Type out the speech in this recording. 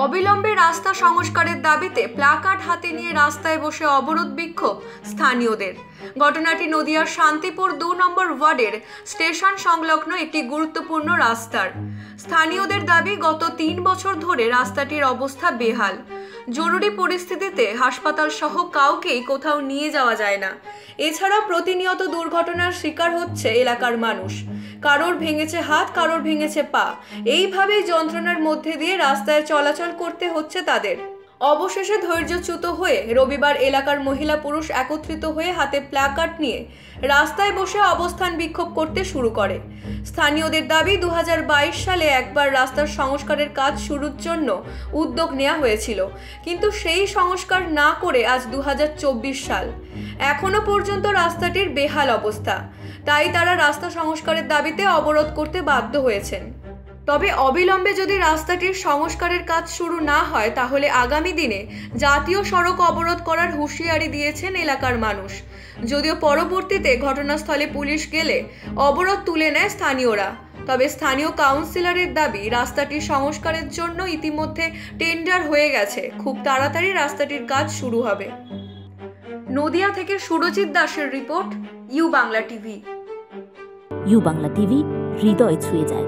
অবিলম্বে রাস্তা সংস্কারের দাবিতে প্লাকার্ড হাতে নিয়ে রাস্তায় বসে অবরোধ বিক্ষোভ স্থানীয়দের। ঘটনাটি নদিয়ার শান্তিপুর ২ নম্বর ওয়ার্ডের স্টেশন সংলগ্ন একটি গুরুত্বপূর্ণ রাস্তার। স্থানীয়দের দাবি, গত ৩ বছর ধরে রাস্তাটির অবস্থা বেহাল। জরুরি পরিস্থিতিতে হাসপাতাল সহ কাউকেই কোথাও নিয়ে যাওয়া যায় না। এছাড়া প্রতিনিয়ত দুর্ঘটনার শিকার হচ্ছে এলাকার মানুষ। কারোর ভেঙেছে হাত, কারোর ভেঙেছে পা। এইভাবেই যন্ত্রণার মধ্যে দিয়ে রাস্তায় চলাচল করতে হচ্ছে তাদের। অবশেষে ধৈর্যচ্যুত হয়ে রবিবার এলাকার মহিলা পুরুষ একত্রিত হয়ে হাতে প্ল্যাকার্ড নিয়ে রাস্তায় বসে অবস্থান বিক্ষোভ করতে শুরু করে। স্থানীয়দের দাবি, ২০২২ সালে একবার রাস্তার সংস্কারের কাজ শুরুর জন্য উদ্যোগ নেওয়া হয়েছিল, কিন্তু সেই সংস্কার না করে আজ ২০২৪ সাল, এখনো পর্যন্ত রাস্তাটির বেহাল অবস্থা। তাই তারা রাস্তা সংস্কারের দাবিতে অবরোধ করতে বাধ্য হয়েছেন। তবে অবিলম্বে যদি রাস্তাটির সংস্কারের কাজ শুরু না হয় তাহলে আগামী দিনে জাতীয় সড়ক অবরোধ করার হুঁশিয়ারি দিয়েছেন এলাকার মানুষ। যদিও পরবর্তীতে ঘটনাস্থলে পুলিশ গেলে অবরোধ তুলে নেয় স্থানীয়রা। তবে স্থানীয় কাউন্সিলরের দাবি, রাস্তাটির সংস্কারের জন্য ইতিমধ্যে টেন্ডার হয়ে গেছে, খুব তাড়াতাড়ি রাস্তাটির কাজ শুরু হবে। নদিয়া থেকে সুরজিৎ দাসের report, U Bangla TV. U Bangla TV, হৃদয় ছুঁয়ে যায়।